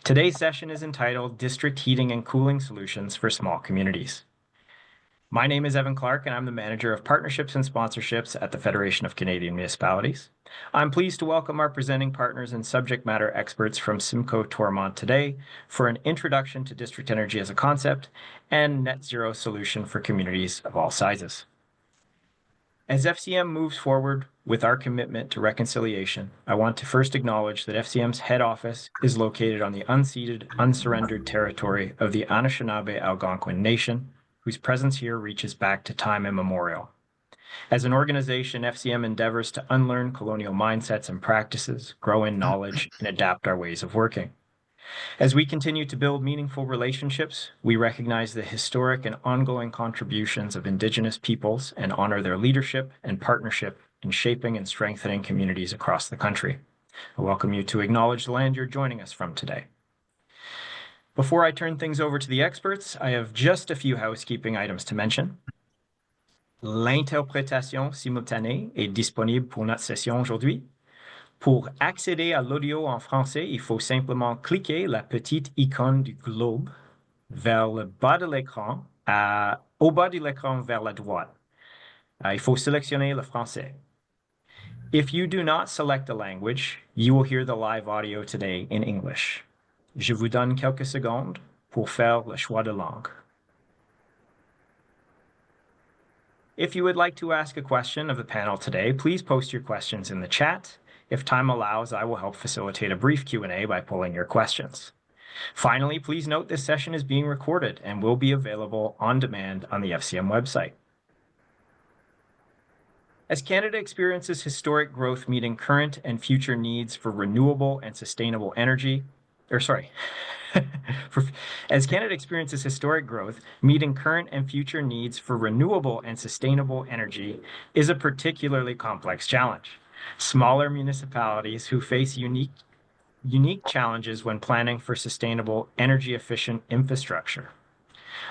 Today's session is entitled District Heating and Cooling Solutions for Small Communities. My name is Evan Clark, and I'm the Manager of Partnerships and Sponsorships at the Federation of Canadian Municipalities. I'm pleased to welcome our presenting partners and subject matter experts from Simcoe Toromont today for an introduction to district energy as a concept and net zero solution for communities of all sizes. As FCM moves forward with our commitment to reconciliation, I want to first acknowledge that FCM's head office is located on the unceded, unsurrendered territory of the Anishinaabe Algonquin Nation, whose presence here reaches back to time immemorial. As an organization, FCM endeavors to unlearn colonial mindsets and practices, grow in knowledge, and adapt our ways of working. As we continue to build meaningful relationships, we recognize the historic and ongoing contributions of Indigenous peoples and honor their leadership and partnership in shaping and strengthening communities across the country. I welcome you to acknowledge the land you're joining us from today. Before I turn things over to the experts, I have just a few housekeeping items to mention. L'interprétation simultanée est disponible pour notre session aujourd'hui. Pour accéder à l'audio en français, il faut simplement cliquer la petite icône du globe vers le bas de l'écran, au bas de l'écran vers la droite. Il faut sélectionner le français. If you do not select a language, you will hear the live audio today in English. Je vous donne quelques secondes pour faire le choix de langue. If you would like to ask a question of the panel today, please post your questions in the chat. If time allows, I will help facilitate a brief Q&A by polling your questions. Finally, please note this session is being recorded and will be available on demand on the FCM website. As Canada experiences historic growth meeting current and future needs for renewable and sustainable energy, as Canada experiences historic growth, meeting current and future needs for renewable and sustainable energy is a particularly complex challenge. Smaller municipalities who face unique challenges when planning for sustainable, energy-efficient infrastructure.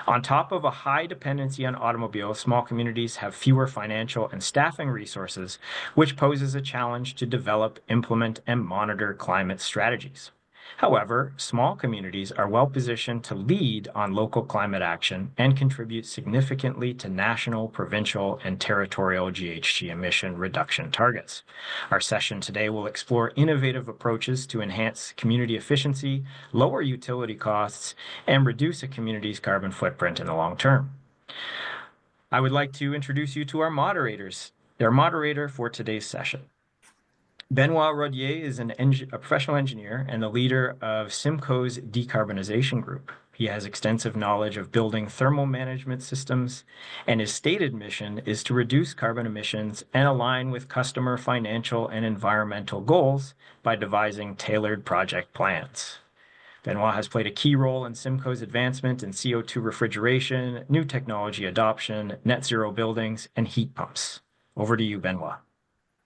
On top of a high dependency on automobiles, small communities have fewer financial and staffing resources, which poses a challenge to develop, implement, and monitor climate strategies. However, small communities are well positioned to lead on local climate action and contribute significantly to national, provincial, and territorial GHG emission reduction targets. Our session today will explore innovative approaches to enhance community efficiency, lower utility costs, and reduce a community's carbon footprint in the long term. I would like to introduce you to our moderators. Our moderator for today's session. Benoit Rodier is a professional engineer and the leader of Simcoe's decarbonization group. He has extensive knowledge of building thermal management systems, and his stated mission is to reduce carbon emissions and align with customer financial and environmental goals by devising tailored project plans. Benoit has played a key role in Simcoe's advancement in CO2 refrigeration, new technology adoption, net zero buildings, and heat pumps. Over to you, Benoit.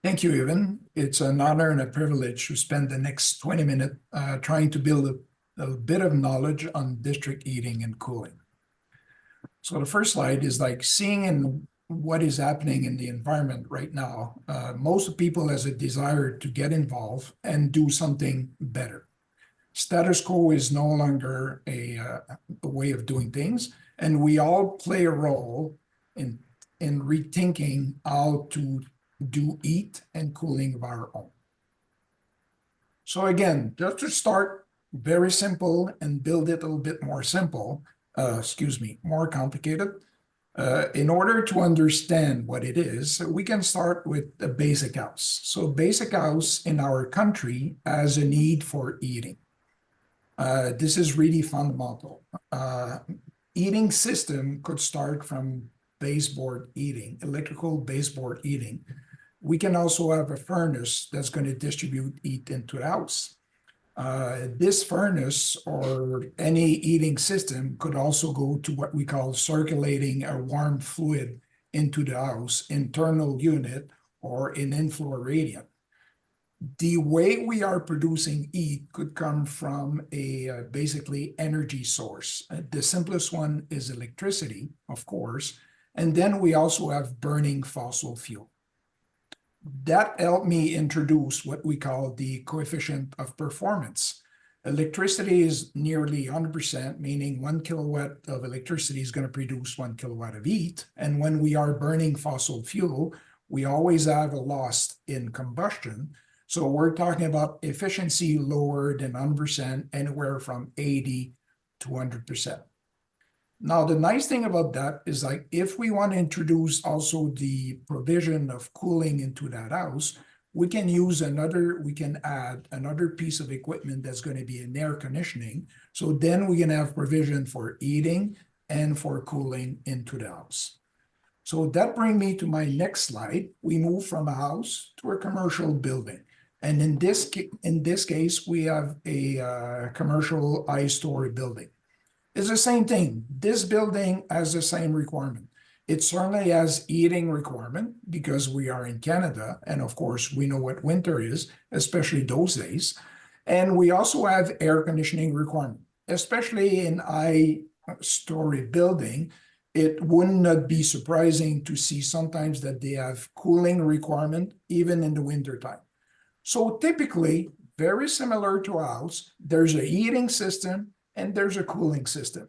Thank you, Evan. It's an honor and a privilege to spend the next 20 minutes trying to build a bit of knowledge on district heating and cooling. So the first slide is like seeing in what is happening in the environment right now. Most people has a desire to get involved and do something better. Status quo is no longer a way of doing things, and we all play a role in rethinking how to do heat and cooling of our own. So again, just to start very simple and build it a little bit more simple, more complicated. In order to understand what it is, we can start with the basic house. So basic house in our country has a need for heating. This is really fundamental. Heating system could start from baseboard heating, electrical baseboard heating. We can also have a furnace that's going to distribute heat into the house. This furnace or any heating system could also go to what we call circulating a warm fluid into the house, internal unit, or an inflow radiant. The way we are producing heat could come from a basically energy source. The simplest one is electricity, of course, and then we also have burning fossil fuel. That helped me introduce what we call the coefficient of performance. Electricity is nearly 100%, meaning 1 kilowatt of electricity is going to produce 1 kilowatt of heat. And when we are burning fossil fuel, we always have a loss in combustion. So we're talking about efficiency lower than 100%, anywhere from 80 to 100%. Now, the nice thing about that is, like, if we want to introduce also the provision of cooling into that house, we can add another piece of equipment that's going to be in air conditioning. So then we can have provision for heating and for cooling into the house. So that brings me to my next slide. We move from a house to a commercial building. And in this case, we have a commercial high-story building. It's the same thing. This building has the same requirement. It certainly has heating requirement because we are in Canada, and of course we know what winter is, especially those days. And we also have air conditioning requirement, especially in high-story building. It would not be surprising to see sometimes that they have cooling requirement even in the winter time. So typically, very similar to a house, there's a heating system and there's a cooling system.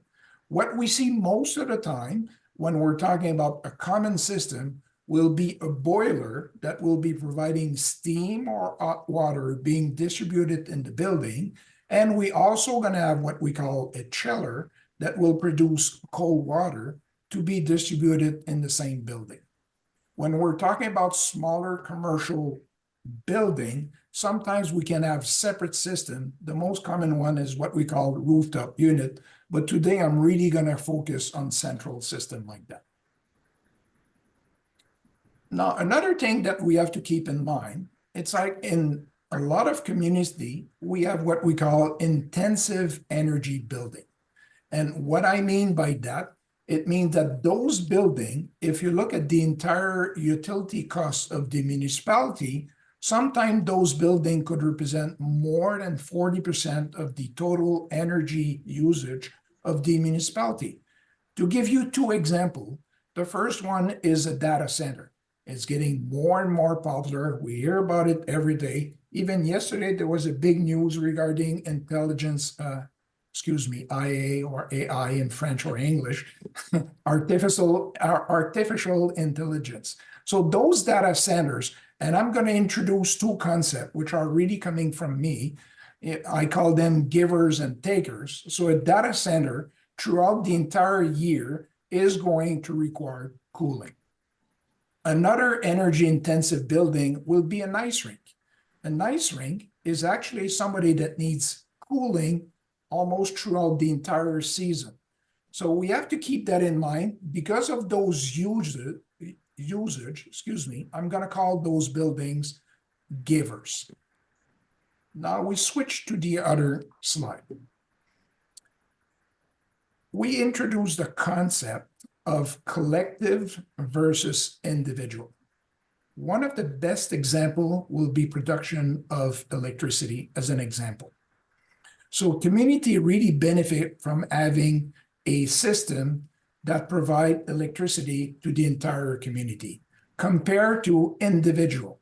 What we see most of the time when we're talking about a common system will be a boiler that will be providing steam or hot water being distributed in the building. And we also going to have what we call a chiller that will produce cold water to be distributed in the same building. When we're talking about smaller commercial building, sometimes we can have separate system. The most common one is what we call rooftop unit, but today I'm really going to focus on central system like that. Now, another thing that we have to keep in mind, it's like in a lot of community, we have what we call intensive energy building. And what I mean by that, it means that those buildings, if you look at the entire utility cost of the municipality, sometimes those buildings could represent more than 40% of the total energy usage of the municipality. To give you two examples, the first one is a data center. It's getting more and more popular. We hear about it every day. Even yesterday, there was a big news regarding intelligence, IA or AI in French or English, artificial intelligence. So those data centers, and I'm going to introduce two concepts which are really coming from me. I call them givers and takers. So a data center throughout the entire year is going to require cooling. Another energy intensive building will be an ice rink. An ice rink is actually somebody that needs cooling almost throughout the entire season. So we have to keep that in mind. Because of those usage, I'm going to call those buildings givers. Now we switch to the other slide. We introduced the concept of collective versus individual. One of the best example will be production of electricity as an example. So community really benefit from having a system that provide electricity to the entire community compared to individual.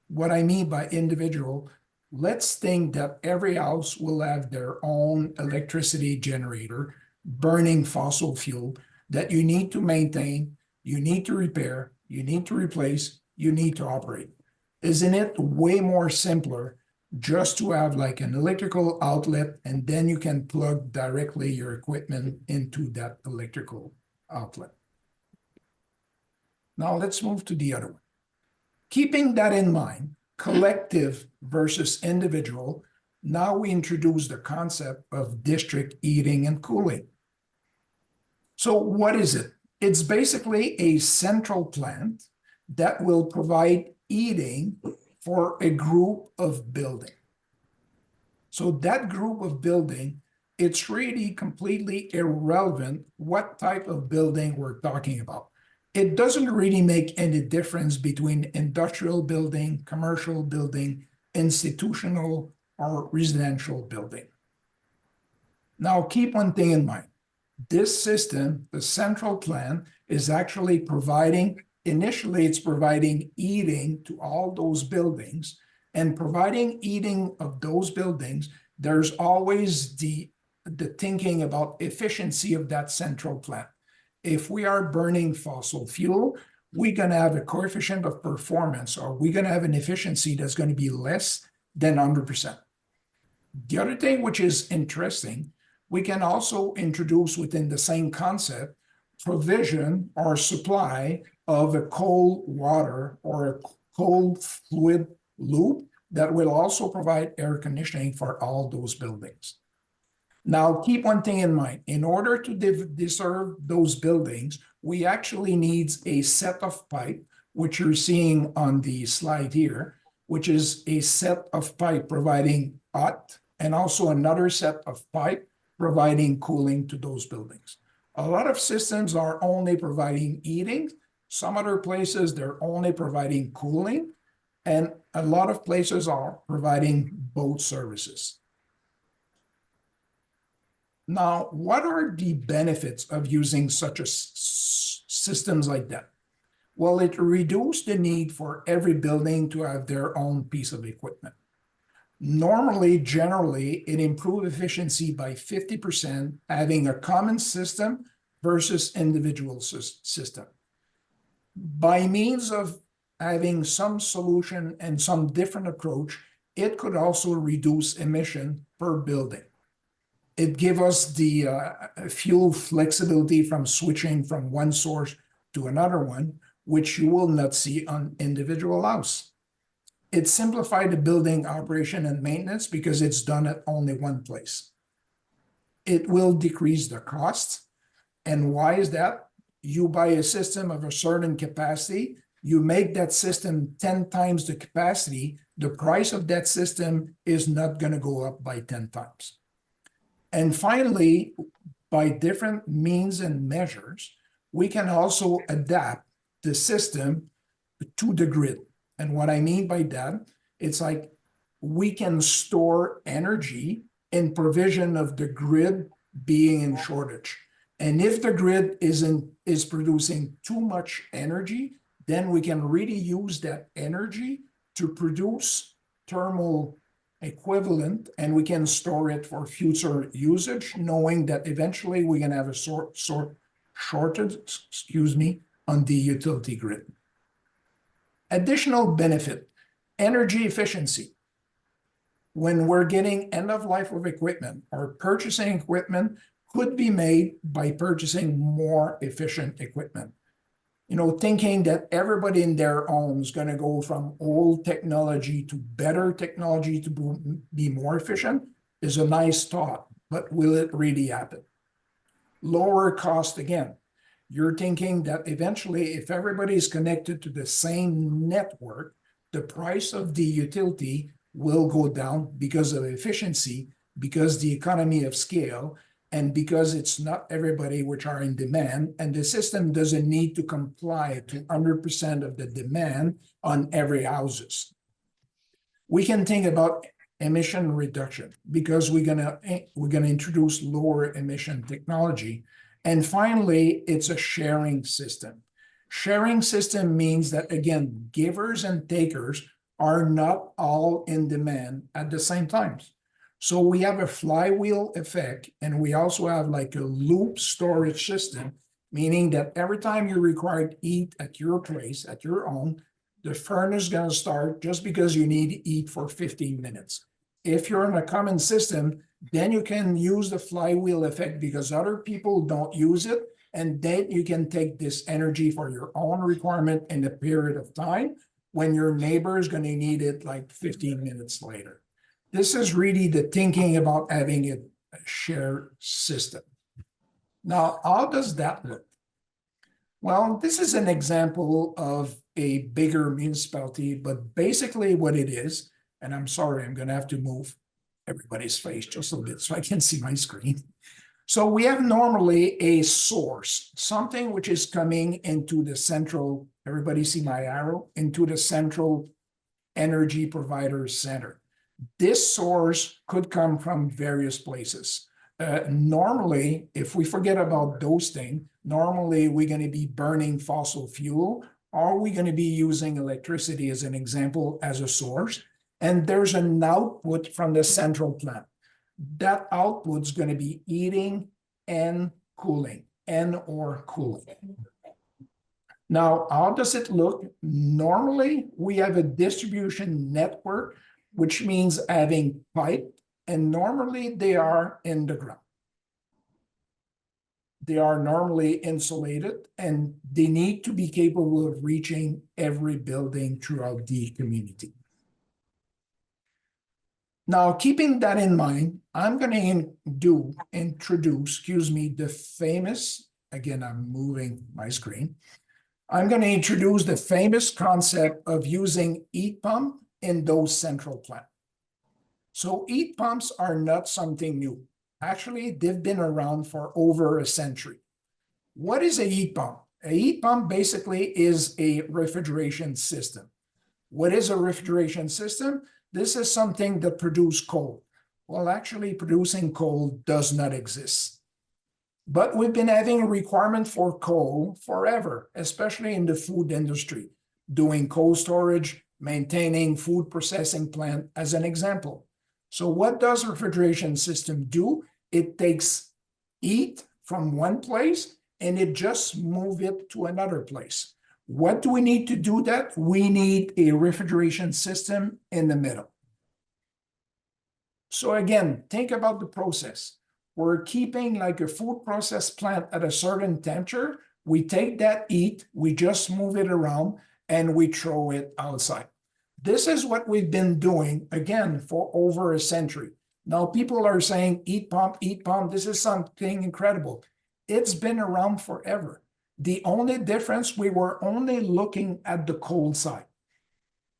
What I mean by individual, let's think that every house will have their own electricity generator burning fossil fuel that you need to maintain, you need to repair, you need to replace, you need to operate. Isn't it way more simpler just to have like an electrical outlet and then you can plug directly your equipment into that electrical outlet? Now let's move to the other one. Keeping that in mind, collective versus individual, now we introduce the concept of district heating and cooling. So what is it? It's basically a central plant that will provide heating for a group of building. So that group of building, it's really completely irrelevant what type of building we're talking about. It doesn't really make any difference between industrial building, commercial building, institutional or residential building. Now keep one thing in mind. This system, the central plant, is actually providing, initially it's providing heating to all those buildings, and providing heating of those buildings there's always the thinking about efficiency of that central plant. If we are burning fossil fuel, we're going to have a coefficient of performance, or we're going to have an efficiency that's going to be less than 100%. The other thing which is interesting, we can also introduce within the same concept provision or supply of a cold water or a cold fluid loop that will also provide air conditioning for all those buildings. Now, keep one thing in mind. In order to deserve those buildings, we actually need a set of pipe, which you're seeing on the slide here, which is a set of pipe providing hot, and also another set of pipe providing cooling to those buildings. A lot of systems are only providing heating. Some other places, they're only providing cooling. And a lot of places are providing both services. Now, what are the benefits of using such a systems like that? Well, it reduces the need for every building to have their own piece of equipment. Normally, generally, it improves efficiency by 50%, having a common system versus individual system. By means of having some solution and some different approach, it could also reduce emission per building. It gives us the fuel flexibility from switching from one source to another one, which you will not see on individual house. It simplified the building operation and maintenance because it's done at only one place. It will decrease the cost. And why is that? You buy a system of a certain capacity, you make that system 10 times the capacity, the price of that system is not going to go up by 10 times. And finally, by different means and measures, we can also adapt the system to the grid. And what I mean by that, it's like we can store energy in provision of the grid being in shortage. And if the grid is producing too much energy, then we can really use that energy to produce thermal equivalent, and we can store it for future usage, knowing that eventually we're going to have a shortage, on the utility grid. Additional benefit, energy efficiency. When we're getting end of life of equipment, or purchasing equipment could be made by purchasing more efficient equipment. You know, thinking that everybody in their home is going to go from old technology to better technology to be more efficient is a nice thought, but will it really happen? Lower cost again. You're thinking that eventually, if everybody is connected to the same network, the price of the utility will go down because of efficiency, because the economy of scale, and because it's not everybody which are in demand, and the system doesn't need to comply to 100% of the demand on every houses. We can think about emission reduction because we're gonna introduce lower emission technology. And finally, it's a sharing system. Sharing system means that, again, givers and takers are not all in demand at the same time. So we have a flywheel effect, and we also have like a loop storage system, meaning that every time you require heat at your place, at your own, the furnace is going to start just because you need heat for 15 minutes. If you're in a common system, then you can use the flywheel effect because other people don't use it, and then you can take this energy for your own requirement in a period of time when your neighbor is going to need it like 15 minutes later. This is really the thinking about having a shared system. Now, how does that look? Well, this is an example of a bigger municipality, but basically what it is, and I'm sorry, I'm going to have to move everybody's face just a little bit so I can see my screen. So we have normally a source, something which is coming into the central, everybody see my arrow, into the central energy provider center. This source could come from various places. Normally, if we forget about those things, normally we're going to be burning fossil fuel, or we're going to be using electricity as an example as a source. And there's an output from the central plant. that output's going to be heating and cooling, and or cooling. Now, how does it look? Normally, we have a distribution network, which means having pipe, and normally they are in the ground. They are normally insulated, and they need to be capable of reaching every building throughout the community. Now, keeping that in mind, I'm going to introduce, the famous, again, I'm moving my screen. I'm going to introduce the famous concept of using heat pump in those central plants. So heat pumps are not something new. Actually, they've been around for over a century. What is a heat pump? A heat pump basically is a refrigeration system. What is a refrigeration system? This is something that produces cold. Well, actually, producing cold does not exist. But we've been having a requirement for coal forever, especially in the food industry, doing cold storage, maintaining food processing plant as an example. So what does refrigeration system do? It takes heat from one place and it just moves it to another place. What do we need to do that? We need a refrigeration system in the middle. So again, think about the process. We're keeping like a food process plant at a certain temperature. We take that heat, we just move it around, and we throw it outside. This is what we've been doing, again, for over a century. Now, people are saying heat pump, this is something incredible. It's been around forever. The only difference, we were only looking at the cold side.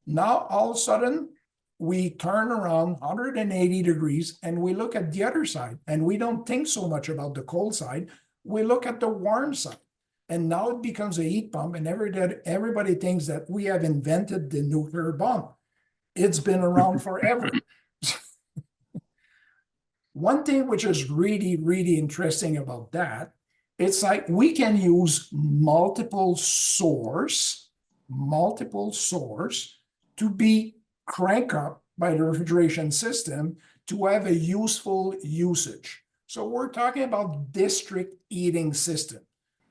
Now, all of a sudden, we turn around 180 degrees and we look at the other side, and we don't think so much about the cold side. We look at the warm side. And now it becomes a heat pump, and everybody thinks that we have invented the nuclear bomb. It's been around forever. One thing which is really, really interesting about that, it's like we can use multiple source to be cranked up by the refrigeration system to have a useful usage. So we're talking about district heating system.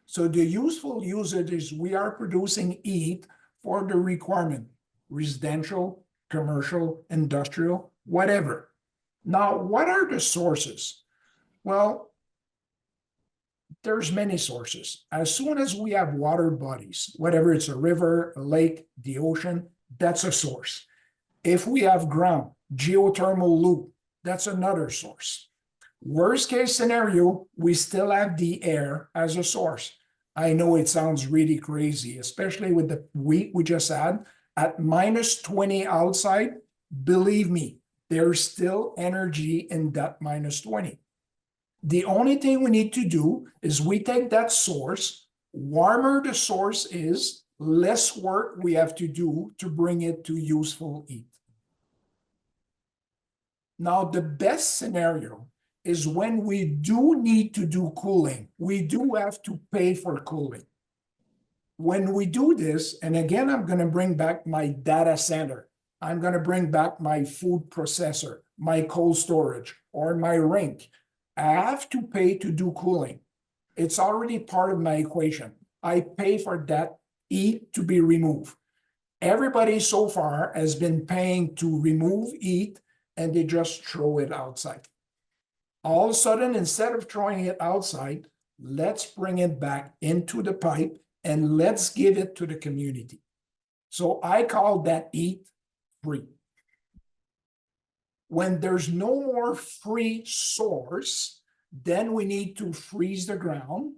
So the useful usage is we are producing heat for the requirement, residential, commercial, industrial, whatever. Now, what are the sources? Well, there's many sources. As soon as we have water bodies, whatever it's a river, a lake, the ocean, that's a source. If we have ground, geothermal loop, that's another source. Worst case scenario, we still have the air as a source. I know it sounds really crazy, especially with the week we just had at -20 outside. Believe me, there's still energy in that -20. The only thing we need to do is we take that source, warmer the source is, less work we have to do to bring it to useful heat. Now, the best scenario is when we do need to do cooling, we do have to pay for cooling. When we do this, and again, I'm going to bring back my data center, I'm going to bring back my food processor, my cold storage, or my rink. I have to pay to do cooling. It's already part of my equation. I pay for that heat to be removed. Everybody so far has been paying to remove heat, and they just throw it outside. All of a sudden, instead of throwing it outside, let's bring it back into the pipe and let's give it to the community. So I call that heat free. When there's no more free source, then we need to freeze the ground,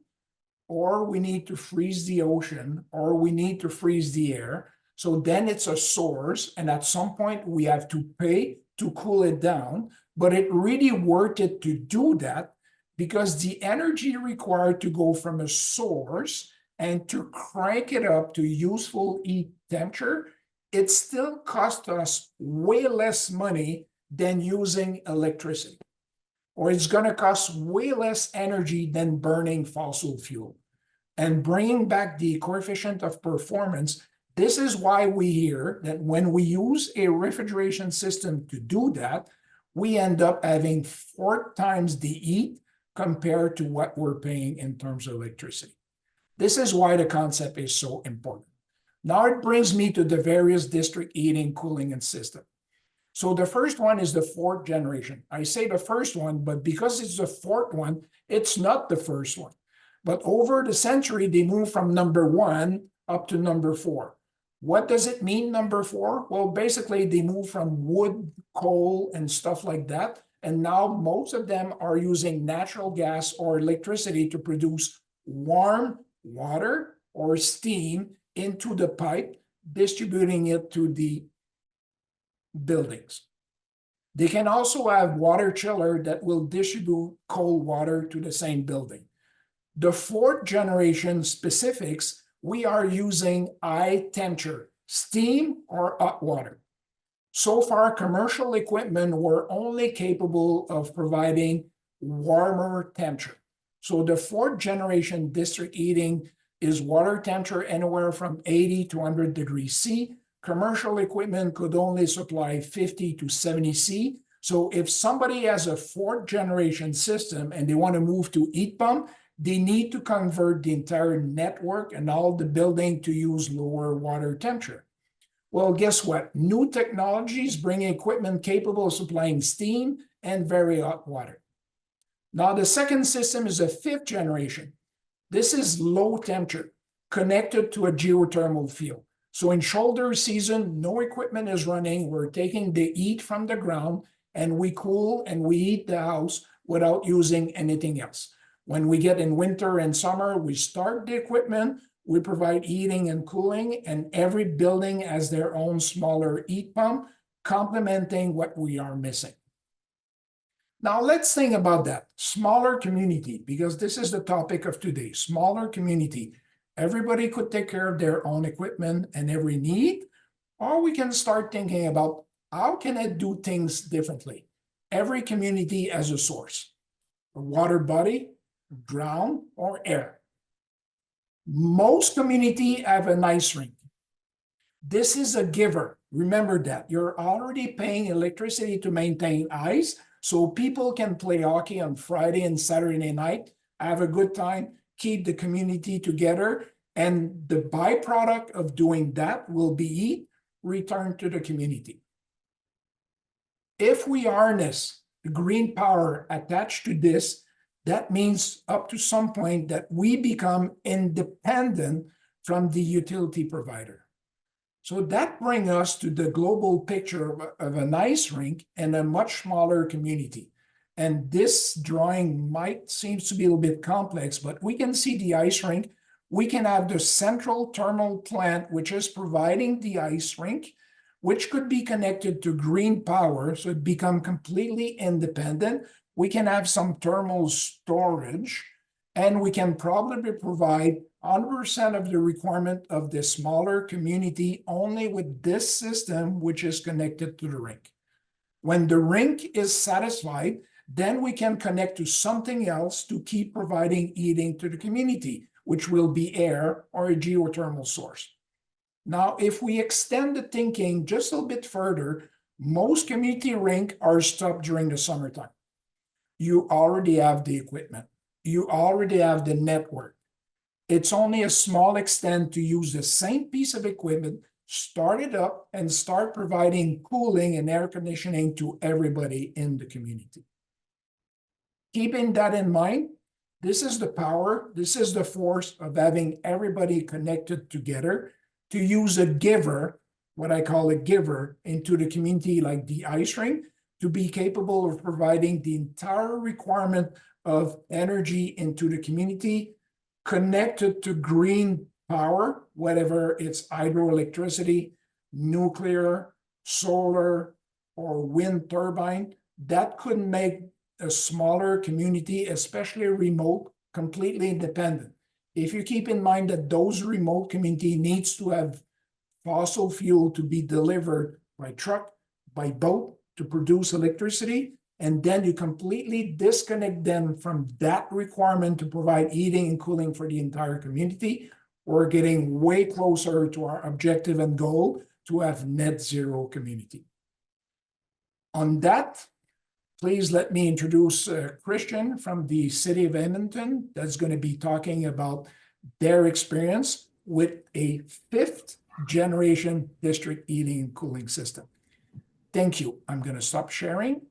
or we need to freeze the ocean, or we need to freeze the air. So then it's a source, and at some point we have to pay to cool it down, but it really worth it to do that because the energy required to go from a source and to crank it up to useful heat temperature, it still costs us way less money than using electricity, or it's going to cost way less energy than burning fossil fuel. And bringing back the coefficient of performance, this is why we hear that when we use a refrigeration system to do that, we end up having 4 times the heat compared to what we're paying in terms of electricity. This is why the concept is so important. Now it brings me to the various district heating, cooling, and system. So the first one is the 4th generation. I say the first one, but because it's the 4th one, it's not the first one. But over the century, they moved from number 1 up to number 4. What does it mean, number 4? Well, basically, they moved from wood, coal, and stuff like that. And now most of them are using natural gas or electricity to produce warm water or steam into the pipe, distributing it to the buildings. They can also have water chiller that will distribute cold water to the same building. The 4th generation specifics, we are using high temperature, steam or hot water. So far, commercial equipment were only capable of providing warmer temperature. So the 4th generation district heating is water temperature anywhere from 80 to 100 degrees C. Commercial equipment could only supply 50 to 70 C. So if somebody has a 4th generation system and they want to move to heat pump, they need to convert the entire network and all the building to use lower water temperature. Well, guess what? New technologies bring equipment capable of supplying steam and very hot water. Now, the second system is a 5th generation. This is low temperature, connected to a geothermal field. So in shoulder season, no equipment is running. We're taking the heat from the ground and we cool and we heat the house without using anything else. When we get in winter and summer, we start the equipment, we provide heating and cooling, and every building has their own smaller heat pump, complementing what we are missing. Now let's think about that. Smaller community, because this is the topic of today, smaller community. Everybody could take care of their own equipment and every need, or we can start thinking about how can I do things differently? Every community has a source, a water body, ground, or air. Most communities have an ice rink. This is a giver. Remember that. You're already paying electricity to maintain ice, so people can play hockey on Friday and Saturday night, have a good time, keep the community together, and the byproduct of doing that will be heat returned to the community. If we harness the green power attached to this, that means up to some point that we become independent from the utility provider. So that brings us to the global picture of an ice rink and a much smaller community. And this drawing might seem to be a little bit complex, but we can see the ice rink. We can have the central thermal plant, which is providing the ice rink, which could be connected to green power, so it become completely independent. We can have some thermal storage, and we can probably provide 100% of the requirement of the smaller community only with this system, which is connected to the rink. When the rink is satisfied, then we can connect to something else to keep providing heating to the community, which will be air or a geothermal source. Now, if we extend the thinking just a little bit further, most community rink are stopped during the summertime. You already have the equipment. You already have the network. It's only a small extent to use the same piece of equipment, start it up, and start providing cooling and air conditioning to everybody in the community. Keeping that in mind, this is the power, this is the force of having everybody connected together to use a giver, what I call a giver, into the community like the ice rink, to be capable of providing the entire requirement of energy into the community, connected to green power, whatever it's hydroelectricity, nuclear, solar, or wind turbine. That could make a smaller community, especially remote, completely independent. If you keep in mind that those remote community needs to have fossil fuel to be delivered by truck, by boat to produce electricity, and then you completely disconnect them from that requirement to provide heating and cooling for the entire community, we're getting way closer to our objective and goal to have net zero community. On that, Please let me introduce Christian from the city of Edmonton that's going to be talking about their experience with a fifth generation district heating and cooling system. Thank you. I'm going to stop sharing.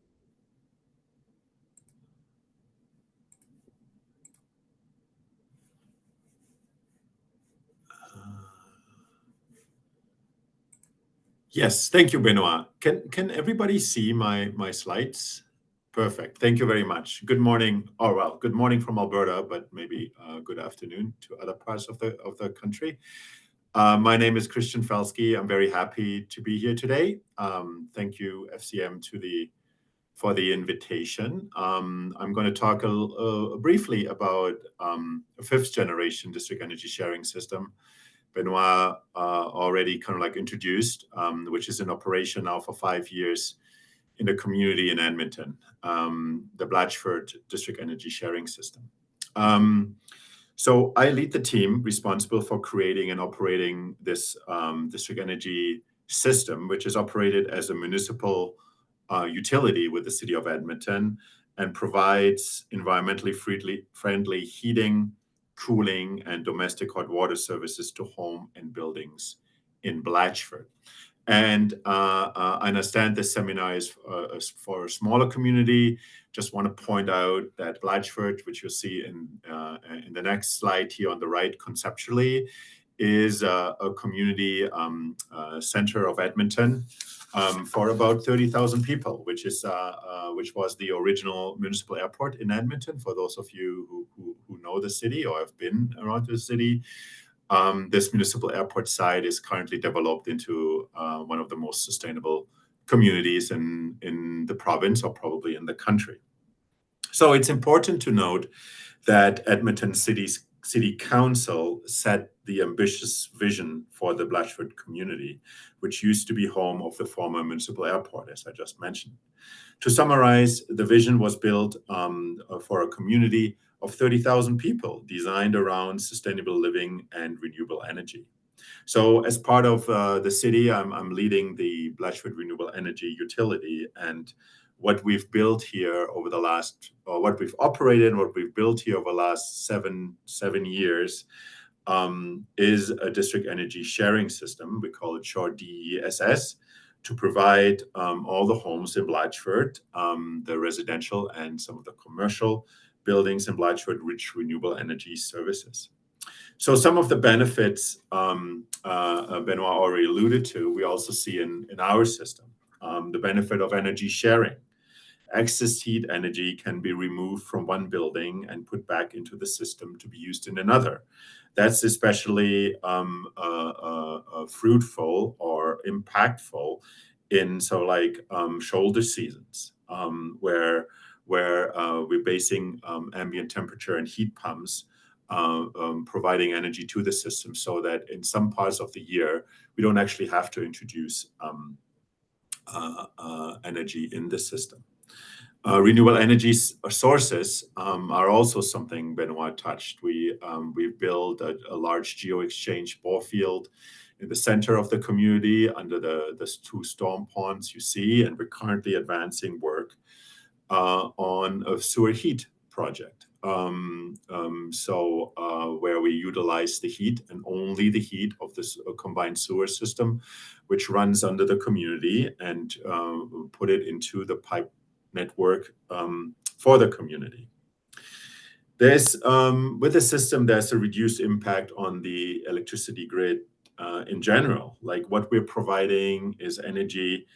Yes, thank you, Benoit. Can everybody see my slides? Perfect. Thank you very much. Good morning. Oh, well, good morning from Alberta, but maybe good afternoon to other parts of the country. My name is Christian Felsky. I'm very happy to be here today. Thank you, FCM, for the invitation. I'm going to talk briefly about a fifth generation district energy sharing system. Benoit already kind of like introduced, which is in operation now for 5 years in the community in Edmonton, the Blatchford District Energy Sharing System. So I lead the team responsible for creating and operating this district energy system, which is operated as a municipal utility with the city of Edmonton and provides environmentally friendly heating, cooling, and domestic hot water services to home and buildings in Blatchford. And I understand this seminar is for a smaller community. Just want to point out that Blatchford, which you'll see in the next slide here on the right conceptually, is a community center of Edmonton for about 30,000 people, which was the original municipal airport in Edmonton. For those of you who know the city or have been around the city, this municipal airport site is currently developed into one of the most sustainable communities in the province, or probably in the country. So it's important to note that Edmonton City Council set the ambitious vision for the Blatchford community, which used to be home of the former municipal airport, as I just mentioned. To summarize, the vision was built for a community of 30,000 people, designed around sustainable living and renewable energy. So as part of the city, I'm leading the Blatchford Renewable Energy Utility, and what we've built here over the last, or what we've operated and what we've built here over the last seven years is a district energy sharing system. We call it short DESS, to provide all the homes in Blatchford, the residential and some of the commercial buildings in Blatchford, rich renewable energy services. So some of the benefits Benoit already alluded to, we also see in our system. The benefit of energy sharing. Excess heat energy can be removed from one building and put back into the system to be used in another. That's especially fruitful or impactful in shoulder seasons, where we're basing ambient temperature and heat pumps, providing energy to the system, so that in some parts of the year we don't actually have to introduce energy in the system. Renewable energy sources are also something Benoit touched. We've built a large geo-exchange bore field in the center of the community under the two storm ponds you see, and we're currently advancing work on a sewer heat project. Where we utilize the heat and only the heat of this combined sewer system, which runs under the community, and put it into the pipe network for the community. There's with the system, there's a reduced impact on the electricity grid in general. Like, what we're providing is energy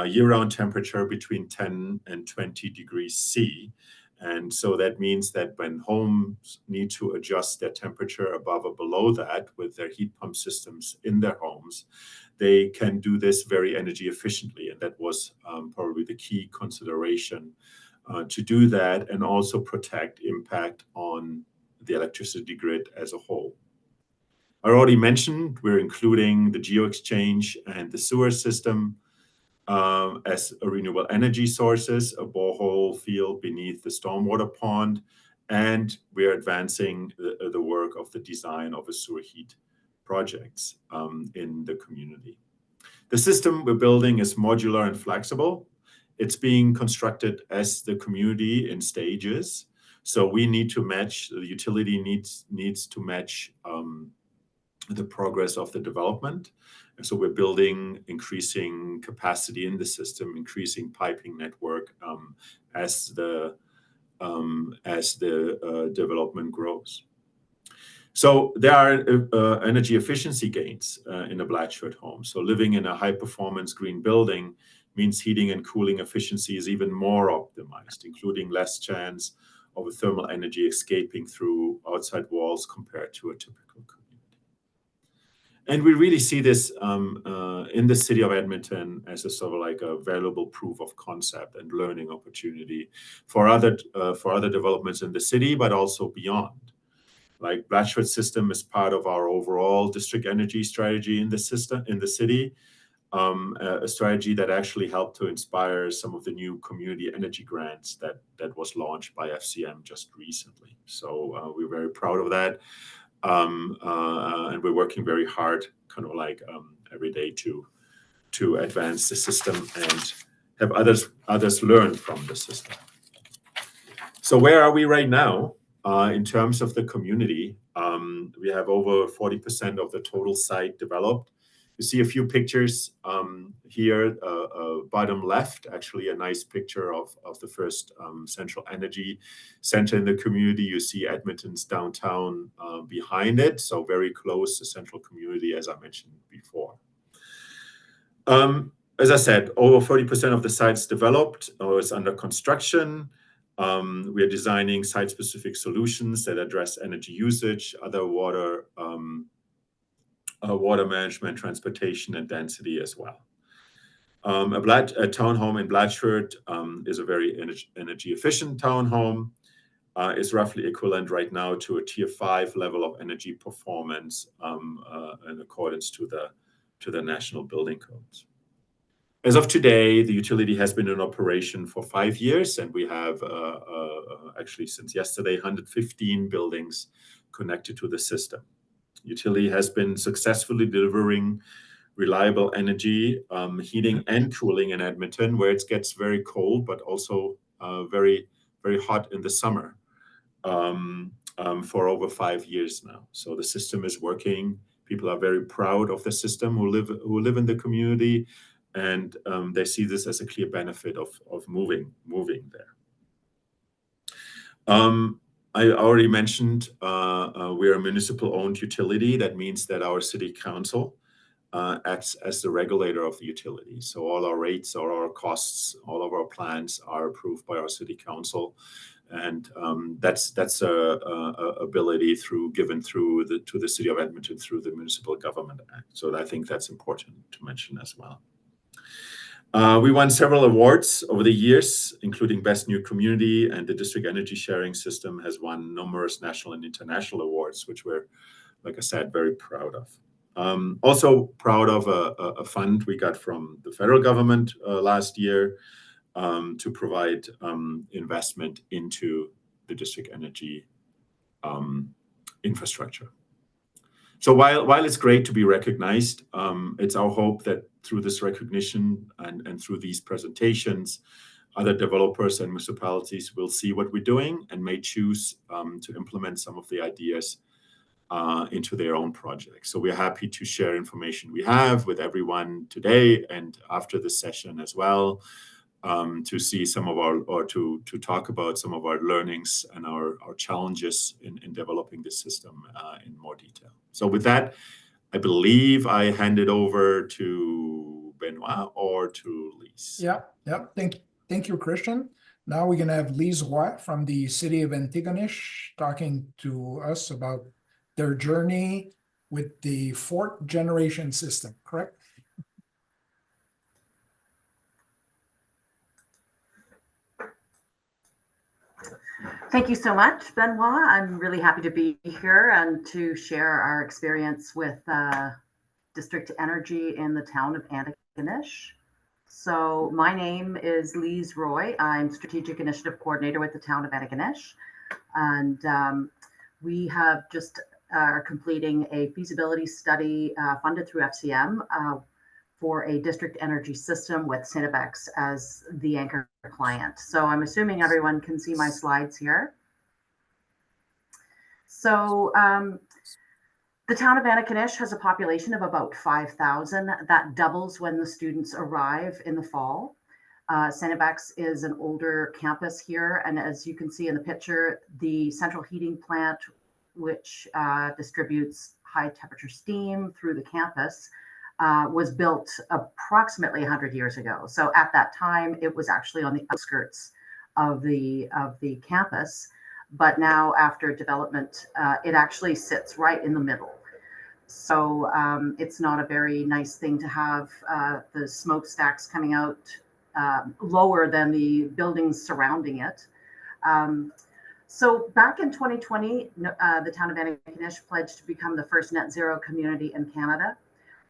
year-round temperature between 10 and 20 degrees C. And so that means that when homes need to adjust their temperature above or below that with their heat pump systems in their homes, they can do this very energy efficiently. And that was probably the key consideration to do that, and also protect impact on the electricity grid as a whole. I already mentioned we're including the geo-exchange and the sewer system as a renewable energy sources, a borehole field beneath the stormwater pond, and we're advancing the work of the design of a sewer heat projects in the community. The system we're building is modular and flexible, It's being constructed as the community in stages. So we need to match, the utility needs to match the progress of the development. And so we're building, increasing capacity in the system, increasing piping network as the development grows. So there are energy efficiency gains in a Blatchford home. So living in a high-performance green building means heating and cooling efficiency is even more optimized, including less chance of a thermal energy escaping through outside walls compared to a typical community. And we really see this in the city of Edmonton as a sort of like a valuable proof of concept and learning opportunity for other developments in the city, but also beyond. Like Blatchford system is part of our overall district energy strategy in the city, a strategy that actually helped to inspire some of the new community energy grants that was launched by FCM just recently. So we're very proud of that, and we're working very hard, kind of like every day to advance the system and have others learn from the system. So where are we right now? In terms of the community, we have over 40% of the total site developed. You see a few pictures here, bottom left, actually a nice picture of the first central energy center in the community. You see Edmonton's downtown behind it, so very close to central community, as I mentioned before. As I said, over 40% of the site's developed or is under construction. We are designing site-specific solutions that address energy usage, other water management, transportation, and density as well. A townhome in Blatchford is a very energy-efficient townhome. Is roughly equivalent right now to a Tier 5 level of energy performance in accordance to the national building codes. As of today, the utility has been in operation for 5 years, and we have actually since yesterday 115 buildings connected to the system. Utility has been successfully delivering reliable energy, heating and cooling in Edmonton, where it gets very cold, but also very, very hot in the summer for over 5 years now. So the system is working. People are very proud of the system who live in the community, and they see this as a clear benefit of moving there. I already mentioned we're a municipal-owned utility. That means that our city council acts as the regulator of the utility. So all our rates, all our costs, all of our plans are approved by our city council, and that's a ability given to the city of Edmonton through the Municipal Government Act. So I think that's important to mention as well. We won several awards over the years, including Best New Community, and the District Energy Sharing System has won numerous national and international awards, which we're, like I said, very proud of. Also proud of a fund we got from the federal government last year to provide investment into the district energy infrastructure. So while it's great to be recognized, it's our hope that through this recognition and through these presentations, other developers and municipalities will see what we're doing and may choose to implement some of the ideas into their own projects. So we're happy to share information we have with everyone today and after this session as well, to see some of our, or to talk about some of our learnings and our challenges in developing this system in more detail. So with that, I believe I hand it over to Benoit or to Lise. Yeah. Thank you, Christian. Now we're going to have Lise Roy from the city of Antigonish talking to us about their journey with the 4th generation system, correct? Thank you so much, Benoit. I'm really happy to be here and to share our experience with district energy in the town of Antigonish. So my name is Lise Roy. I'm Strategic Initiative Coordinator with the town of Antigonish. And we have just are completing a feasibility study funded through FCM for a district energy system with Cinebex as the anchor client. So I'm assuming everyone can see my slides here. So the town of Antigonish has a population of about 5,000. That doubles when the students arrive in the fall. Cinebex is an older campus here, and as you can see in the picture, the central heating plant, which distributes high temperature steam through the campus, was built approximately 100 years ago. So at that time, it was actually on the outskirts of the campus, but now after development, it actually sits right in the middle. So it's not a very nice thing to have the smokestacks coming out lower than the buildings surrounding it. So back in 2020, the town of Antigonish pledged to become the first net zero community in Canada.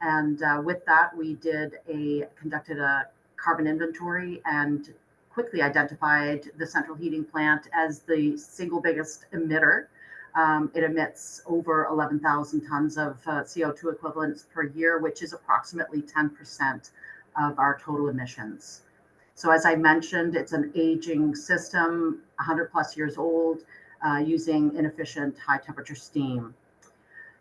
And with that, we conducted a carbon inventory and quickly identified the central heating plant as the single biggest emitter. It emits over 11,000 tons of CO2 equivalents per year, which is approximately 10% of our total emissions. So as I mentioned, it's an aging system, 100 plus years old, using inefficient high temperature steam.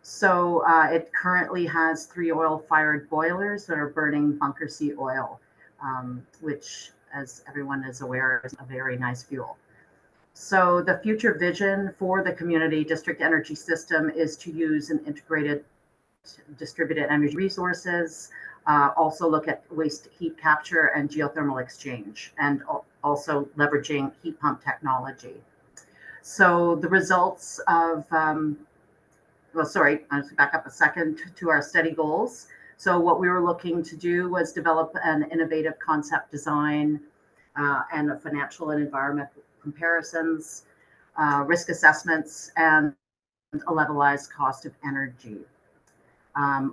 So it currently has 3 oil-fired boilers that are burning bunker C oil, which, as everyone is aware, is a very nice fuel. So the future vision for the community district energy system is to use an integrated distributed energy resources, also look at waste heat capture and geothermal exchange, and also leveraging heat pump technology. So the results of, well, sorry, I'll back up a second to our study goals. So what we were looking to do was develop an innovative concept design and a financial and environmental comparisons, risk assessments, and a levelized cost of energy.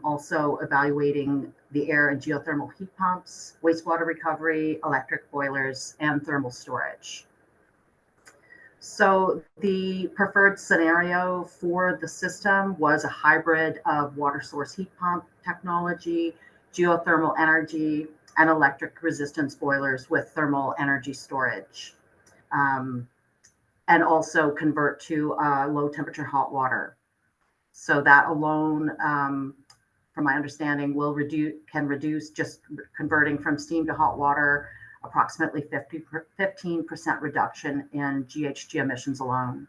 Also evaluating the air and geothermal heat pumps, wastewater recovery, electric boilers, and thermal storage. So the preferred scenario for the system was a hybrid of water source heat pump technology, geothermal energy, and electric resistance boilers with thermal energy storage. And also convert to low temperature hot water. So that alone, from my understanding, can reduce just converting from steam to hot water, approximately 15% reduction in GHG emissions alone.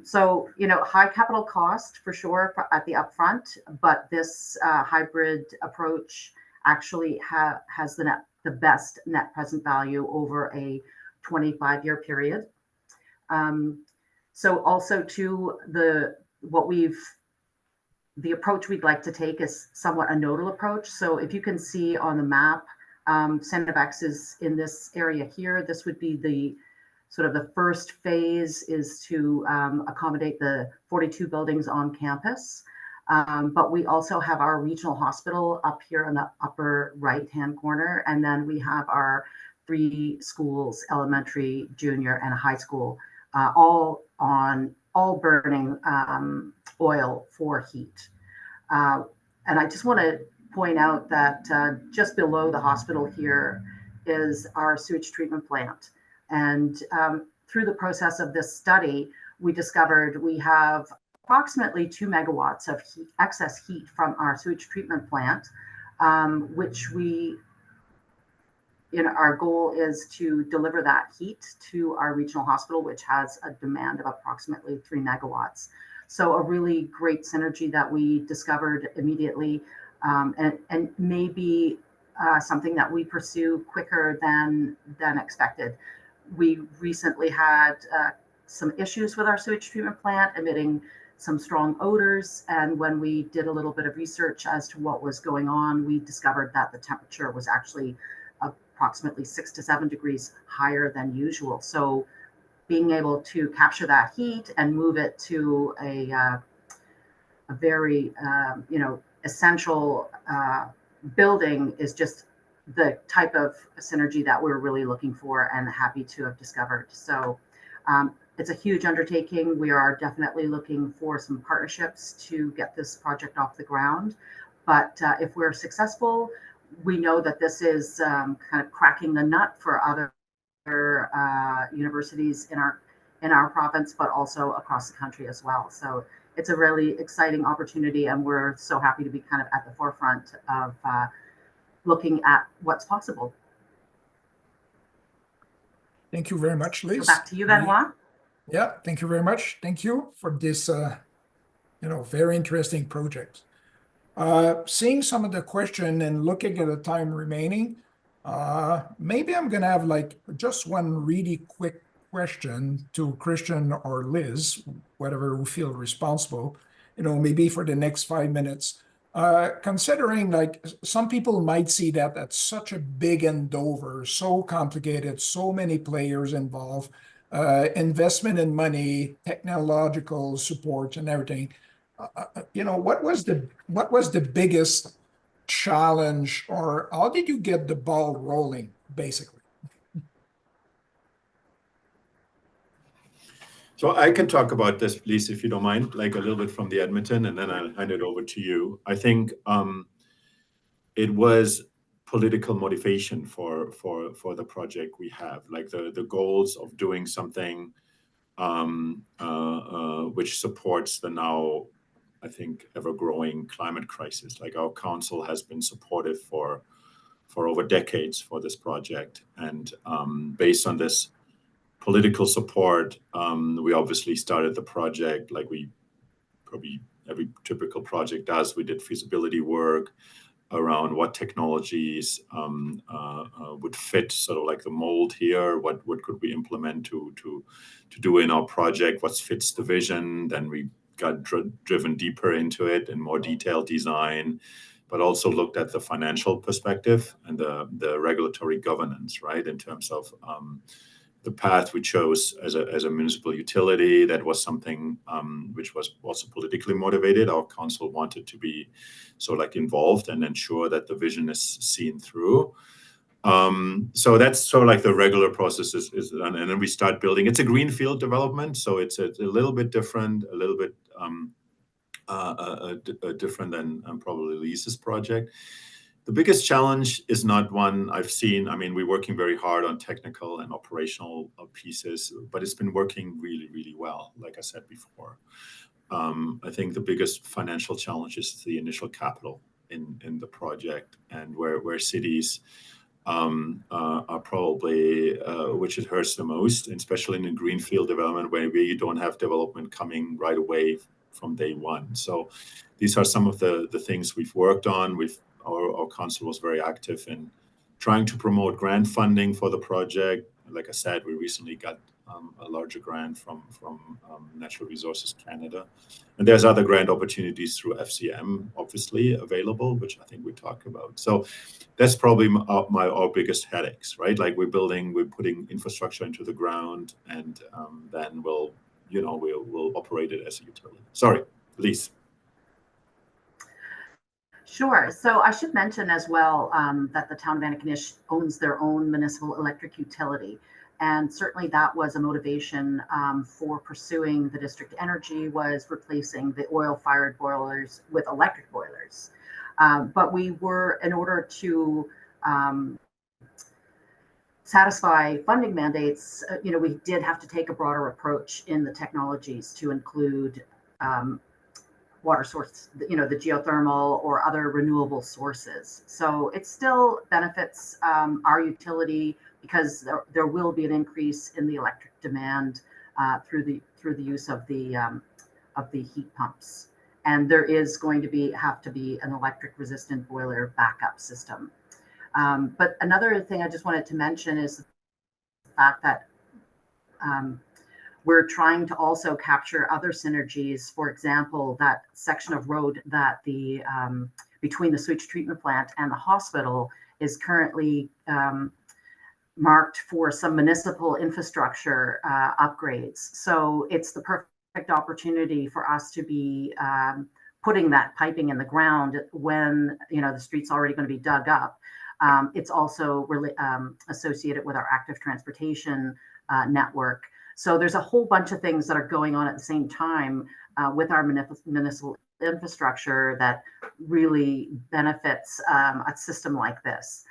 So, high capital cost for sure at the upfront, but this hybrid approach actually has the best net present value over a 25-year period. So also to the approach we'd like to take is somewhat a nodal approach. So if you can see on the map, Cinebex is in this area here. This would be the sort of the first phase is to accommodate the 42 buildings on campus. But we also have our regional hospital up here in the upper right-hand corner. And then we have our 3 schools, elementary, junior, and a high school, all burning oil for heat. And I just want to point out that just below the hospital here is our sewage treatment plant. And through the process of this study, we discovered we have approximately 2 megawatts of excess heat from our sewage treatment plant, which our goal is to deliver that heat to our regional hospital, which has a demand of approximately 3 megawatts. So a really great synergy that we discovered immediately, and maybe something that we pursue quicker than expected. We recently had some issues with our sewage treatment plant emitting some strong odors. And when we did a little bit of research as to what was going on, we discovered that the temperature was actually approximately 6 to 7 degrees higher than usual. So being able to capture that heat and move it to a very essential building is just the type of synergy that we're really looking for and happy to have discovered. So it's a huge undertaking. We are definitely looking for some partnerships to get this project off the ground. But if we're successful, we know that this is kind of cracking the nut for other universities in our province, but also across the country as well. So it's a really exciting opportunity, and we're so happy to be kind of at the forefront of looking at what's possible. Thank you very much, Liz. So back to you, Benoit. Yeah, thank you very much. Thank you for this, very interesting project. Seeing some of the question and looking at the time remaining, maybe I'm gonna have like just one really quick question to Christian or Liz, whatever who feel responsible, maybe for the next 5 minutes. Considering like some people might see that that's such a big endeavor, so complicated, so many players involved, investment in money, technological support and everything. What was the biggest challenge, or how did you get the ball rolling, basically? So I can talk about this, please, if you don't mind, like a little bit from the Edmonton, and then I'll hand it over to you. I think it was political motivation for the project we have, like the goals of doing something which supports the now, I think, ever-growing climate crisis. Like our council has been supportive for over decades for this project, and based on this political support, we obviously started the project like we probably every typical project does. We did feasibility work around what technologies would fit sort of like the mold here, what could we implement to do in our project, what fits the vision. Then we got driven deeper into it in more detailed design, but also looked at the financial perspective and the regulatory governance, right, in terms of the path we chose as a municipal utility. That was something which was also politically motivated. Our council wanted to be so like involved and ensure that the vision is seen through. So that's sort of like the regular process is done, and then we start building. It's a greenfield development, so it's a little bit different, a little bit different than probably Lisa's project. The biggest challenge is not one I've seen. I mean, we're working very hard on technical and operational pieces, but it's been working really, really well, like I said before. I think the biggest financial challenge is the initial capital in the project, and where cities are probably, which it hurts the most, especially in a greenfield development where you don't have development coming right away from day one. So these are some of the things we've worked on. Our council was very active in trying to promote grant funding for the project. Like I said, we recently got a larger grant from Natural Resources Canada. And there's other grant opportunities through FCM, obviously, available, which I think we talked about. So that's probably our biggest headaches, right? Like we're putting infrastructure into the ground, and then we'll operate it as a utility. Sorry, Lise. Sure. So I should mention as well that the town of Antigonish owns their own municipal electric utility. And certainly that was a motivation for pursuing the district energy, was replacing the oil-fired boilers with electric boilers. But we were, in order to satisfy funding mandates, we did have to take a broader approach in the technologies to include water source, the geothermal or other renewable sources. So it still benefits our utility because there will be an increase in the electric demand through the use of the heat pumps, and there is going to have to be an electric resistant boiler backup system. But another thing I just wanted to mention is the fact that we're trying to also capture other synergies. For example, that section of road that between the sewage treatment plant and the hospital is currently marked for some municipal infrastructure upgrades. So it's the perfect opportunity for us to be putting that piping in the ground when the street's already going to be dug up. It's also really associated with our active transportation network. So there's a whole bunch of things that are going on at the same time with our municipal infrastructure that really benefits a system like this.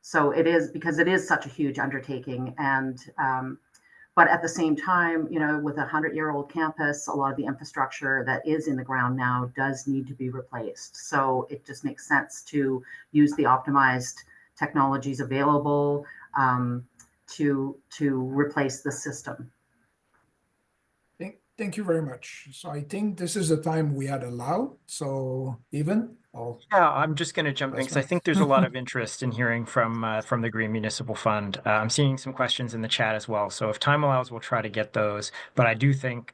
So it is, because it is such a huge undertaking, and but at the same time, you know, with a 100-year-old campus, a lot of the infrastructure that is in the ground now does need to be replaced. So it just makes sense to use the optimized technologies available to replace the system. Thank you very much. So I think this is the time we had allowed. So even yeah, I'm just going to jump in because I think there's a lot of interest in hearing from the Green Municipal Fund. I'm seeing some questions in the chat as well. So if time allows, we'll try to get those. But I do think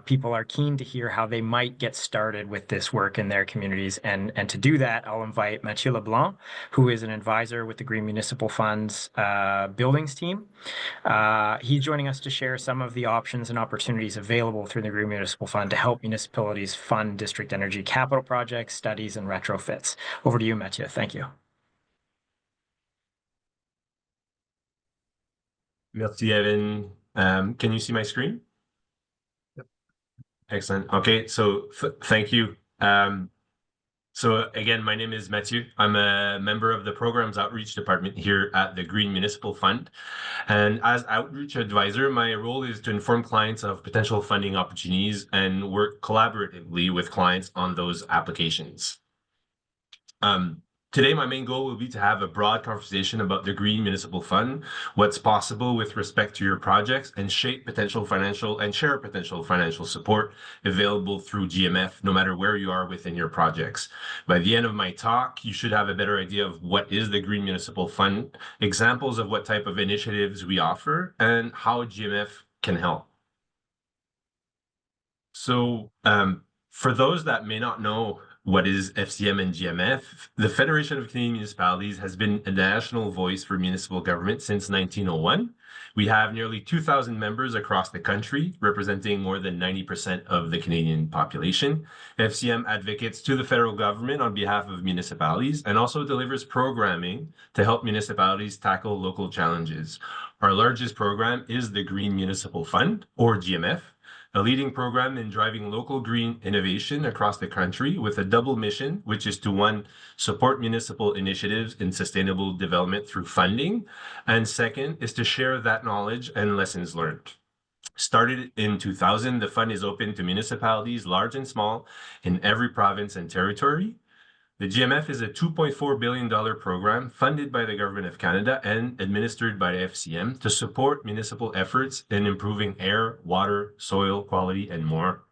people are keen to hear how they might get started with this work in their communities. And to do that, I'll invite Mathieu Leblanc, who is an advisor with the Green Municipal Fund's buildings team. He's joining us to share some of the options and opportunities available through the Green Municipal Fund to help municipalities fund district energy capital projects, studies, and retrofits. Over to you, Mathieu. Thank you. Merci, Evan. Can you see my screen? Yep. Excellent. Okay, so thank you. So again, my name is Mathieu. I'm a member of the Programs Outreach Department here at the Green Municipal Fund. And as outreach advisor, my role is to inform clients of potential funding opportunities and work collaboratively with clients on those applications. Today, my main goal will be to have a broad conversation about the Green Municipal Fund, what's possible with respect to your projects, and share potential financial support available through GMF, no matter where you are within your projects. By the end of my talk, you should have a better idea of what is the Green Municipal Fund, examples of what type of initiatives we offer, and how GMF can help. So for those that may not know what is FCM and GMF, the Federation of Canadian Municipalities has been a national voice for municipal government since 1901. We have nearly 2,000 members across the country, representing more than 90% of the Canadian population. FCM advocates to the federal government on behalf of municipalities and also delivers programming to help municipalities tackle local challenges. Our largest program is the Green Municipal Fund, or GMF, a leading program in driving local green innovation across the country with a double mission, which is to, one, support municipal initiatives in sustainable development through funding, and second is to share that knowledge and lessons learned. Started in 2000, the fund is open to municipalities, large and small, in every province and territory. The GMF is a $2.4 billion program funded by the Government of Canada and administered by the FCM to support municipal efforts in improving air, water, soil quality, and more.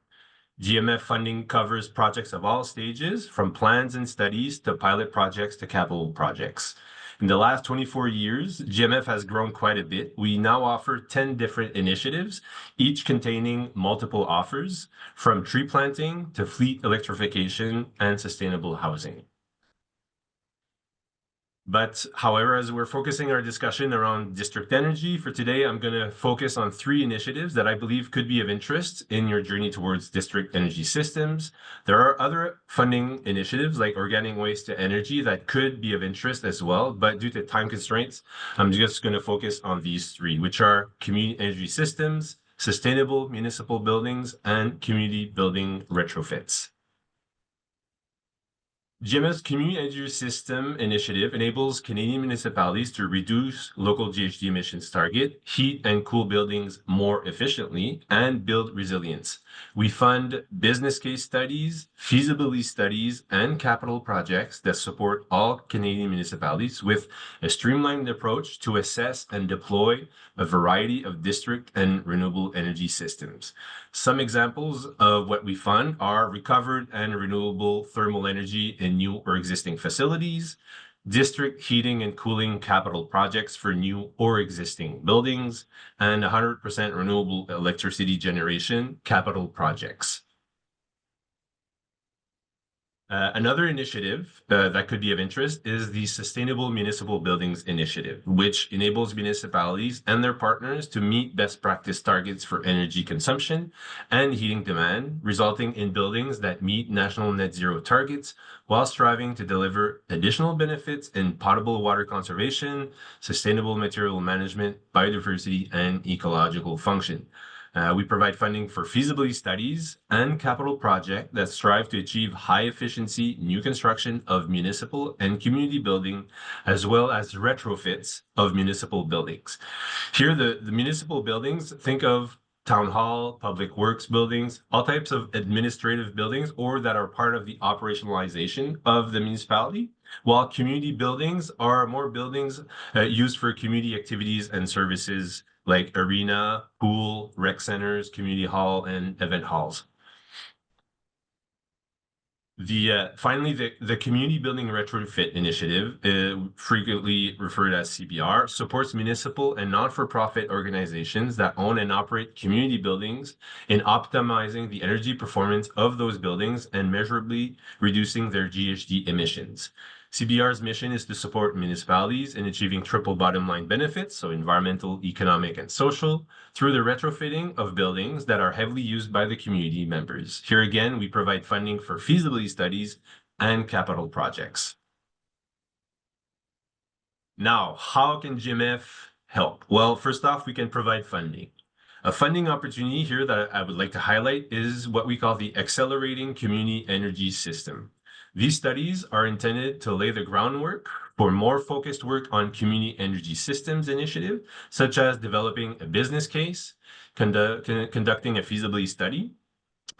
GMF funding covers projects of all stages, from plans and studies to pilot projects to capital projects. In the last 24 years, GMF has grown quite a bit. We now offer 10 different initiatives, each containing multiple offers, from tree planting to fleet electrification and sustainable housing. But however, as we're focusing our discussion around district energy for today, I'm going to focus on 3 initiatives that I believe could be of interest in your journey towards district energy systems. There are other funding initiatives like organic waste to energy that could be of interest as well, but due to time constraints, I'm just going to focus on these 3, which are community energy systems, sustainable municipal buildings, and community building retrofits. GMF's Community Energy System initiative enables Canadian municipalities to reduce local GHG emissions target, heat and cool buildings more efficiently, and build resilience. We fund business case studies, feasibility studies, and capital projects that support all Canadian municipalities with a streamlined approach to assess and deploy a variety of district and renewable energy systems. Some examples of what we fund are recovered and renewable thermal energy in new or existing facilities, district heating and cooling capital projects for new or existing buildings, and 100% renewable electricity generation capital projects. Another initiative that could be of interest is the Sustainable Municipal Buildings Initiative, which enables municipalities and their partners to meet best practice targets for energy consumption and heating demand, resulting in buildings that meet national net zero targets while striving to deliver additional benefits in potable water conservation, sustainable material management, biodiversity, and ecological function. We provide funding for feasibility studies and capital projects that strive to achieve high efficiency new construction of municipal and community building, as well as retrofits of municipal buildings. Here, the municipal buildings, think of town hall, public works buildings, all types of administrative buildings, or that are part of the operationalization of the municipality, while community buildings are more buildings used for community activities and services like arena, pool, rec centers, community hall, and event halls. Finally, the Community Building Retrofit Initiative, frequently referred as CBR, supports municipal and not-for-profit organizations that own and operate community buildings in optimizing the energy performance of those buildings and measurably reducing their GHG emissions. CBR's mission is to support municipalities in achieving triple bottom line benefits, so environmental, economic, and social, through the retrofitting of buildings that are heavily used by the community members. Here again, we provide funding for feasibility studies and capital projects. Now, how can GMF help? Well, first off, we can provide funding. A funding opportunity here that I would like to highlight is what we call the Accelerating Community Energy System. These studies are intended to lay the groundwork for more focused work on community energy systems initiative, such as developing a business case, conducting a feasibility study,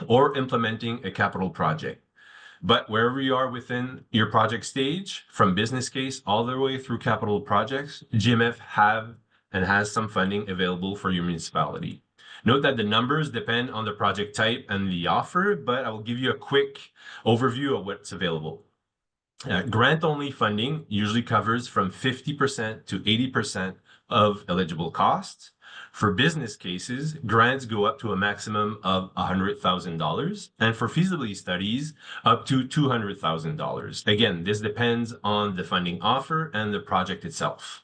or implementing a capital project. But wherever you are within your project stage, from business case all the way through capital projects, GMF has some funding available for your municipality. Note that the numbers depend on the project type and the offer, but I will give you a quick overview of what's available. Grant-only funding usually covers from 50% to 80% of eligible costs. For business cases, grants go up to a maximum of $100,000, and for feasibility studies, up to $200,000. Again, this depends on the funding offer and the project itself.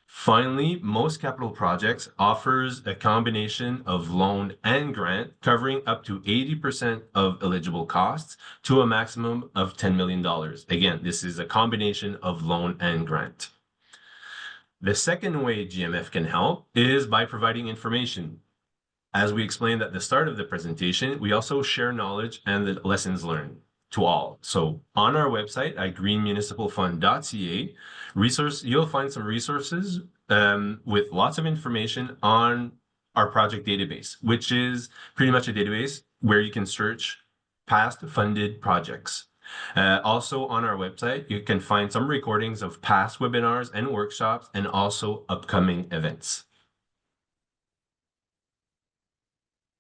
Finally, most capital projects offers a combination of loan and grant covering up to 80% of eligible costs to a maximum of $10 million. Again, this is a combination of loan and grant. The second way GMF can help is by providing information. As we explained at the start of the presentation, we also share knowledge and the lessons learned to all. So on our website at greenmunicipalfund.ca, you'll find some resources with lots of information on our project database, which is pretty much a database where you can search past funded projects. Also on our website, you can find some recordings of past webinars and workshops and also upcoming events.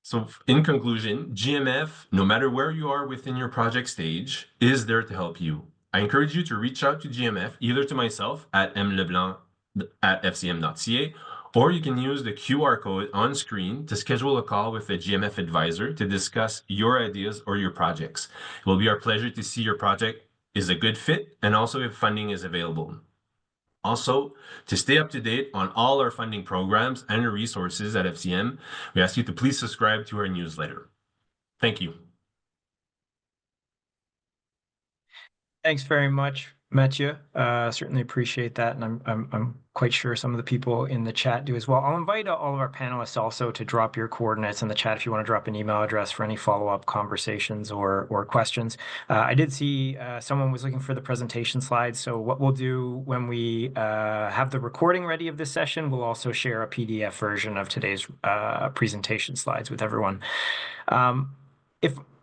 So in conclusion, GMF, no matter where you are within your project stage, is there to help you. I encourage you to reach out to GMF, either to myself at mleblanc@fcm.ca, or you can use the QR code on screen to schedule a call with a GMF advisor to discuss your ideas or your projects. It will be our pleasure to see your project is a good fit and also if funding is available. Also, to stay up to date on all our funding programs and resources at FCM, we ask you to please subscribe to our newsletter. Thank you. Thanks very much, Mathieu. Certainly appreciate that, and I'm quite sure some of the people in the chat do as well. I'll invite all of our panelists also to drop your coordinates in the chat if you want to drop an email address for any follow-up conversations or questions. I did see someone was looking for the presentation slides, so what we'll do when we have the recording ready of this session, we'll also share a PDF version of today's presentation slides with everyone.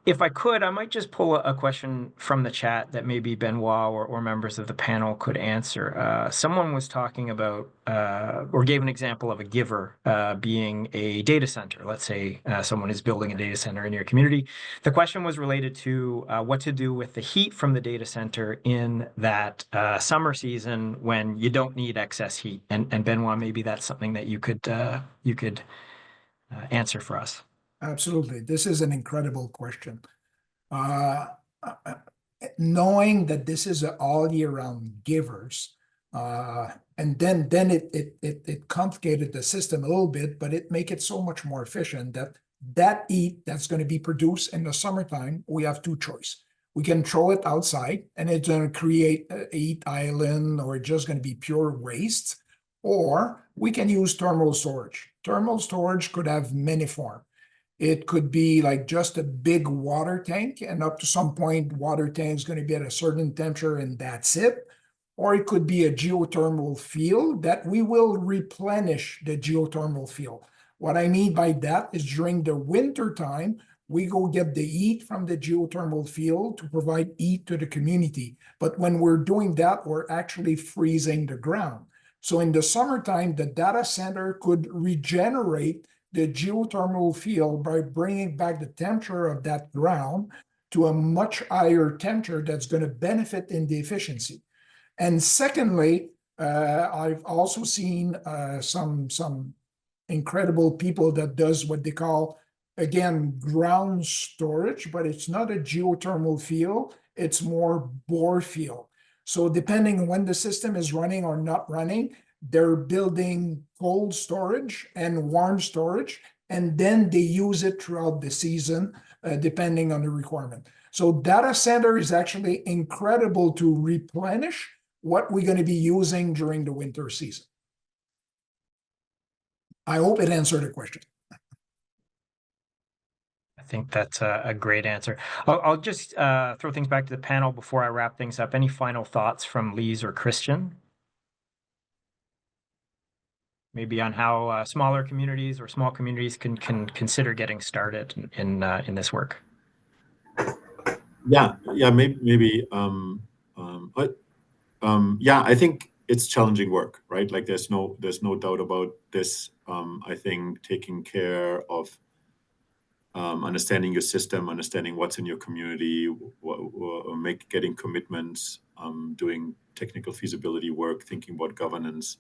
If I could, I might just pull a question from the chat that maybe Benoit or members of the panel could answer. Someone was talking about or gave an example of a giver being a data center. Let's say someone is building a data center in your community. The question was related to what to do with the heat from the data center in that summer season when you don't need excess heat. And Benoit, maybe that's something that you could answer for us. Absolutely. This is an incredible question. Knowing that this is all year round givers, and then it complicated the system a little bit, but it make it so much more efficient that heat that's going to be produced in the summertime, we have two choices. We can throw it outside and it's going to create a heat island or just going to be pure waste, or we can use thermal storage. Thermal storage could have many forms. It could be like just a big water tank, and up to some point, water tank is going to be at a certain temperature and that's it. Or it could be a geothermal field that we will replenish the geothermal field. What I mean by that is during the winter time, we go get the heat from the geothermal field to provide heat to the community. But when we're doing that, we're actually freezing the ground. So in the summertime, the data center could regenerate the geothermal field by bringing back the temperature of that ground to a much higher temperature that's going to benefit in the efficiency. And secondly, I've also seen some incredible people that does what they call, again, ground storage, but it's not a geothermal field, it's more bore field. So depending on when the system is running or not running, they're building cold storage and warm storage, and then they use it throughout the season, depending on the requirement. So data center is actually incredible to replenish what we're going to be using during the winter season. I hope it answered the question. I think that's a great answer. I'll just throw things back to the panel before I wrap things up. Any final thoughts from Lise or Christian? Maybe on how smaller communities or small communities can consider getting started in this work. Yeah, maybe. I think it's challenging work, right? Like there's no doubt about this. I think taking care of understanding your system, understanding what's in your community, getting commitments, doing technical feasibility work, thinking about governance.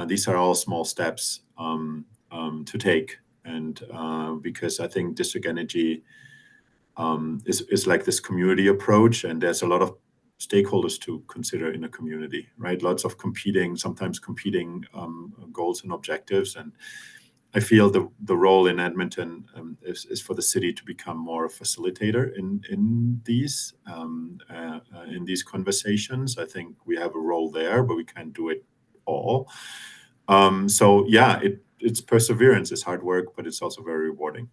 These are all small steps to take, and because I think district energy is like this community approach, and there's a lot of stakeholders to consider in a community, right? Lots of sometimes competing goals and objectives, and I feel the role in Edmonton is for the city to become more a facilitator in these conversations. I think we have a role there, but we can't do it all. So yeah, it's perseverance, it's hard work, but it's also very rewarding.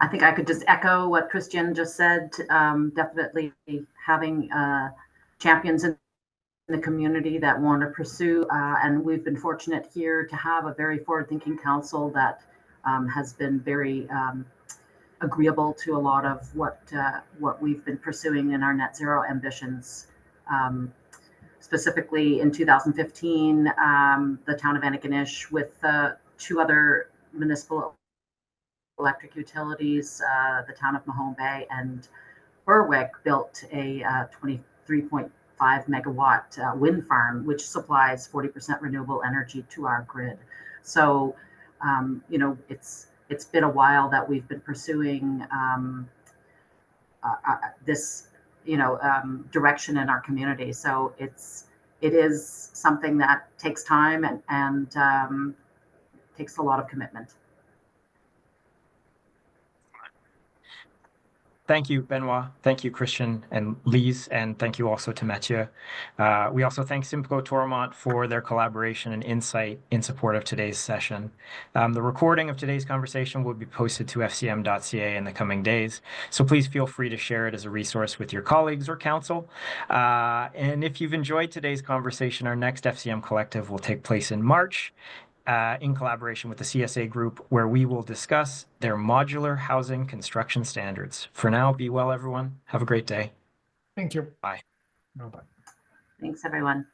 I think I could just echo what Christian just said. Definitely having champions in the community that want to pursue, and we've been fortunate here to have a very forward-thinking council that has been very agreeable to a lot of what we've been pursuing in our net zero ambitions. Specifically in 2015, the town of Antigonish with two other municipal electric utilities, the town of Mahone Bay and Berwick, built a 23.5 megawatt wind farm, which supplies 40% renewable energy to our grid. So, it's been a while that we've been pursuing this, direction in our community. So it is something that takes time and takes a lot of commitment. Thank you, Benoit. Thank you, Christian and Lise, and thank you also to Mathieu. We also thank Simcoe Toromont for their collaboration and insight in support of today's session. The recording of today's conversation will be posted to fcm.ca in the coming days, so please feel free to share it as a resource with your colleagues or council. And if you've enjoyed today's conversation, our next FCM Collective will take place in March, in collaboration with the CSA Group, where we will discuss their modular housing construction standards. For now, be well, everyone. Have a great day. Thank you. Bye. Bye-bye. Thanks, everyone.